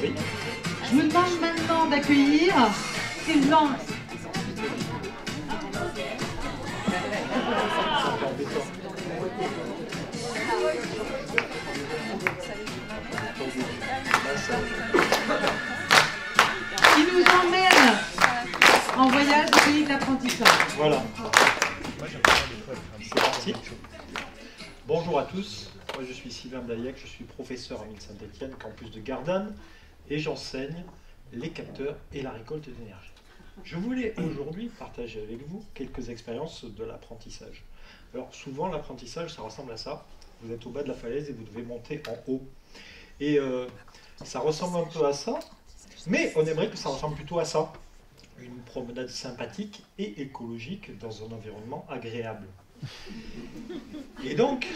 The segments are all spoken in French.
Oui. Je vous demande maintenant d'accueillir Sylvain. Qui nous emmène en voyage au pays de l'apprentissage. Voilà. C'est parti. Bonjour à tous. Moi, je suis Sylvain Dayec, je suis professeur à Mille Saint-Étienne, campus de Gardanne, et j'enseigne les capteurs et la récolte d'énergie. Je voulais aujourd'hui partager avec vous quelques expériences de l'apprentissage. Alors souvent l'apprentissage ça ressemble à ça, vous êtes au bas de la falaise et vous devez monter en haut. Et ça ressemble un peu à ça, mais on aimerait que ça ressemble plutôt à ça. Une promenade sympathique et écologique dans un environnement agréable. Et donc,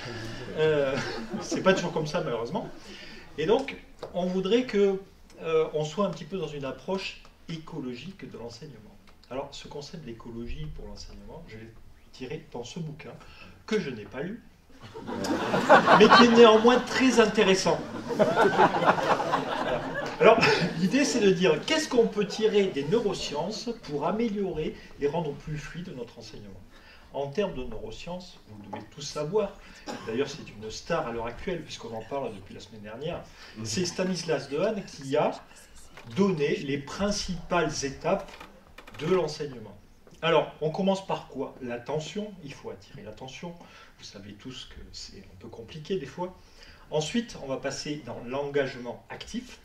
c'est pas toujours comme ça malheureusement, et donc on voudrait que on soit un petit peu dans une approche écologique de l'enseignement. Alors ce concept d'écologie pour l'enseignement, je l'ai tiré dans ce bouquin, que je n'ai pas lu, mais qui est néanmoins très intéressant. Alors l'idée c'est de dire qu'est-ce qu'on peut tirer des neurosciences pour améliorer et rendre plus fluide notre enseignement. En termes de neurosciences, vous devez tous savoir, d'ailleurs c'est une star à l'heure actuelle puisqu'on en parle depuis la semaine dernière, c'est Stanislas Dehaene qui a donné les principales étapes de l'enseignement. Alors, on commence par quoi? L'attention, il faut attirer l'attention, vous savez tous que c'est un peu compliqué des fois. Ensuite, on va passer dans l'engagement actif.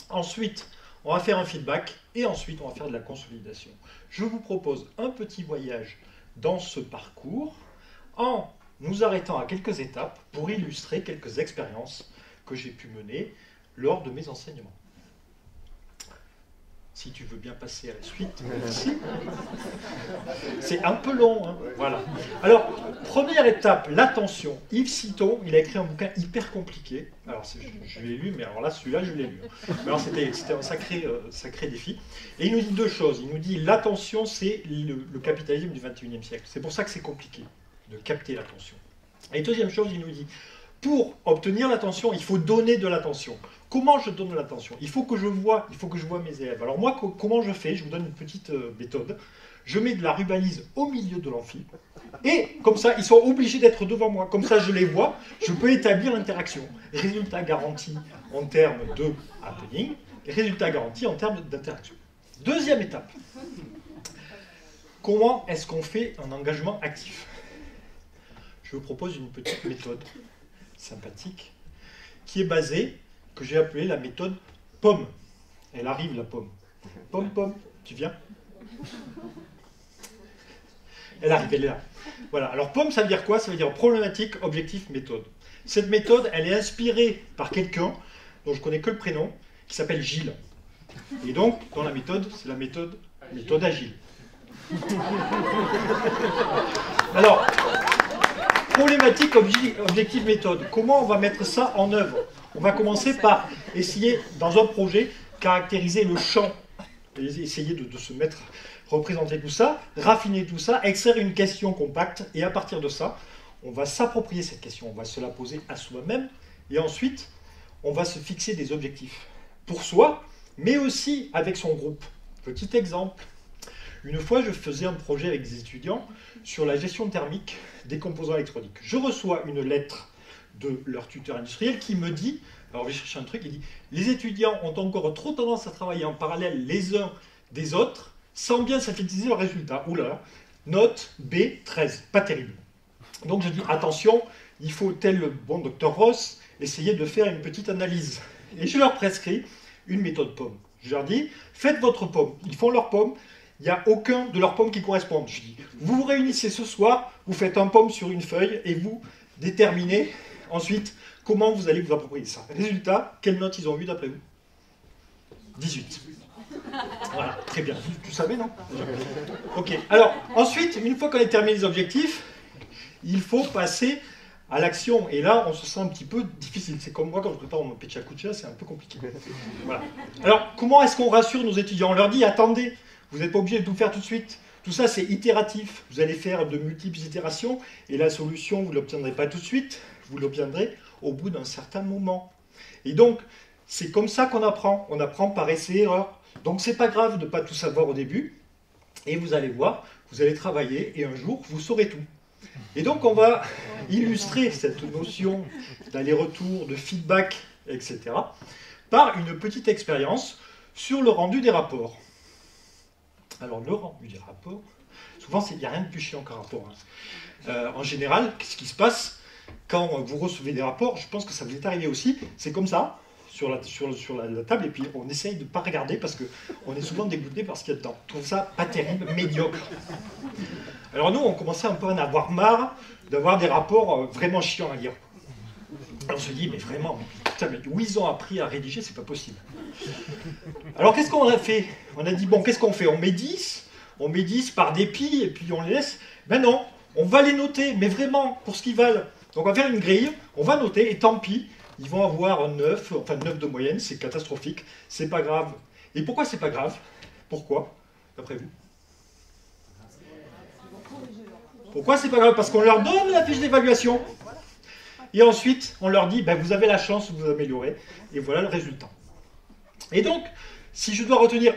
Ensuite, on va faire un feedback et ensuite on va faire de la consolidation. Je vous propose un petit voyage dans ce parcours en nous arrêtant à quelques étapes pour illustrer quelques expériences que j'ai pu mener lors de mes enseignements. Si tu veux bien passer à la suite, merci. C'est un peu long, hein, voilà. Alors, première étape, l'attention. Yves Citon, il a écrit un bouquin hyper compliqué. Alors, je l'ai lu, mais alors là, celui-là, je l'ai lu. Alors, c'était un sacré défi. Et il nous dit deux choses. Il nous dit, l'attention, c'est le capitalisme du 21e siècle. C'est pour ça que c'est compliqué de capter l'attention. Et deuxième chose, il nous dit, pour obtenir l'attention, il faut donner de l'attention. Comment je donne de l'attention? Il faut que je vois mes élèves. Alors moi, comment je fais? Je vous donne une petite méthode. Je mets de la rubalise au milieu de l'amphi, et comme ça, ils sont obligés d'être devant moi. Comme ça, je les vois, je peux établir l'interaction. Résultat garanti en termes de happening, et résultat garanti en termes d'interaction. Deuxième étape. Comment est-ce qu'on fait un engagement actif? Je vous propose une petite méthode sympathique qui est basée, que j'ai appelée la méthode pomme. Elle arrive la pomme. Pomme, pomme, tu viens? Elle arrive, elle est là. Voilà. Alors pomme, ça veut dire quoi? Ça veut dire problématique, objectif, méthode. Cette méthode, elle est inspirée par quelqu'un dont je connais que le prénom, qui s'appelle Gilles. Et donc, dans la méthode, c'est la méthode agile. Alors, problématique, objectif, méthode. Comment on va mettre ça en œuvre? On va commencer par essayer, dans un projet, caractériser le champ. Essayer de se mettre, représenter tout ça, raffiner tout ça, extraire une question compacte, et à partir de ça, on va s'approprier cette question, on va se la poser à soi-même, et ensuite, on va se fixer des objectifs pour soi, mais aussi avec son groupe. Petit exemple. Une fois, je faisais un projet avec des étudiants sur la gestion thermique des composants électroniques. Je reçois une lettre de leur tuteur industriel qui me dit, alors je vais chercher un truc, il dit « Les étudiants ont encore trop tendance à travailler en parallèle les uns des autres sans bien synthétiser leurs résultats. » Oula, note B13, pas terrible. Donc je dis « Attention, il faut, tel le bon docteur Ross, essayer de faire une petite analyse. » Et je leur prescris une méthode pomme. Je leur dis « Faites votre pomme. » Ils font leur pomme. Il n'y a aucun de leurs pommes qui correspondent. Je dis, vous vous réunissez ce soir, vous faites un pomme sur une feuille et vous déterminez ensuite comment vous allez vous approprier ça. Résultat, quelle note ils ont eu d'après vous? 18. Voilà, très bien. Tu savais, non? Ok. Alors, ensuite, une fois qu'on a terminé les objectifs, il faut passer à l'action. Et là, on se sent un petit peu difficile. C'est comme moi, quand je prépare mon pecha kucha, c'est un peu compliqué. Voilà. Alors, comment est-ce qu'on rassure nos étudiants? On leur dit, attendez, vous n'êtes pas obligé de tout faire tout de suite. Tout ça, c'est itératif. Vous allez faire de multiples itérations, et la solution, vous ne l'obtiendrez pas tout de suite, vous l'obtiendrez au bout d'un certain moment. Et donc, c'est comme ça qu'on apprend. On apprend par essai-erreur. Donc c'est pas grave de ne pas tout savoir au début. Et vous allez voir, vous allez travailler et un jour, vous saurez tout. Et donc on va illustrer cette notion d'aller-retour, de feedback, etc. par une petite expérience sur le rendu des rapports. Alors le rendu des rapports, souvent il n'y a rien de plus chiant qu'un rapport. En général, qu'est-ce qui se passe quand vous recevez des rapports? Je pense que ça vous est arrivé aussi, c'est comme ça, sur la table, et puis on essaye de ne pas regarder parce qu'on est souvent dégoûté par ce qu'il y a dedans. Je trouve ça pas terrible, médiocre. Alors nous, on commençait un peu à en avoir marre d'avoir des rapports vraiment chiants à lire. Alors on se dit, mais vraiment, putain, mais où ils ont appris à rédiger, c'est pas possible. Alors qu'est-ce qu'on a fait? On a dit, bon, qu'est-ce qu'on fait? On met 10 par dépit, et puis on les laisse. Ben non, on va les noter, mais vraiment, pour ce qu'ils valent. Donc on va faire une grille, on va noter, et tant pis, ils vont avoir un 9, enfin 9 de moyenne, c'est catastrophique, c'est pas grave. Et pourquoi c'est pas grave? Pourquoi, d'après vous? Pourquoi c'est pas grave? Parce qu'on leur donne la fiche d'évaluation. Et ensuite, on leur dit, ben, vous avez la chance de vous améliorer, et voilà le résultat. Et donc, si je dois retenir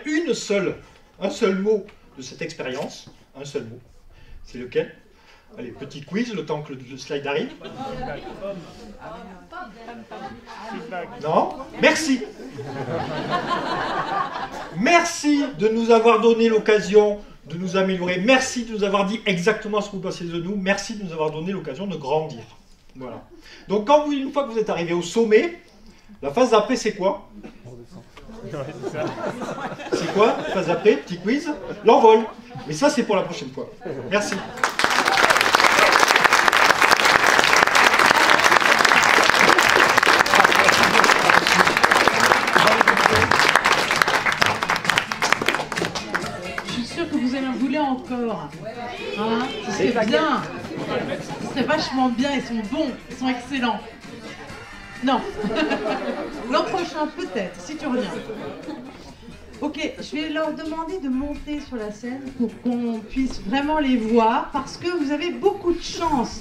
un seul mot de cette expérience, un seul mot, c'est lequel? Allez, petit quiz, le temps que le slide arrive. Non? Merci. Merci de nous avoir donné l'occasion de nous améliorer. Merci de nous avoir dit exactement ce que vous pensez de nous. Merci de nous avoir donné l'occasion de grandir. Voilà. Donc, une fois que vous êtes arrivé au sommet, la phase d'après, c'est quoi? C'est quoi? La phase d'après, petit quiz, l'envol. Mais ça, c'est pour la prochaine fois. Merci. Encore. Hein, c'est bien. C'est vachement bien, ils sont bons, ils sont excellents. Non. L'an prochain, peut-être, si tu reviens. Ok, je vais leur demander de monter sur la scène pour qu'on puisse vraiment les voir, parce que vous avez beaucoup de chance.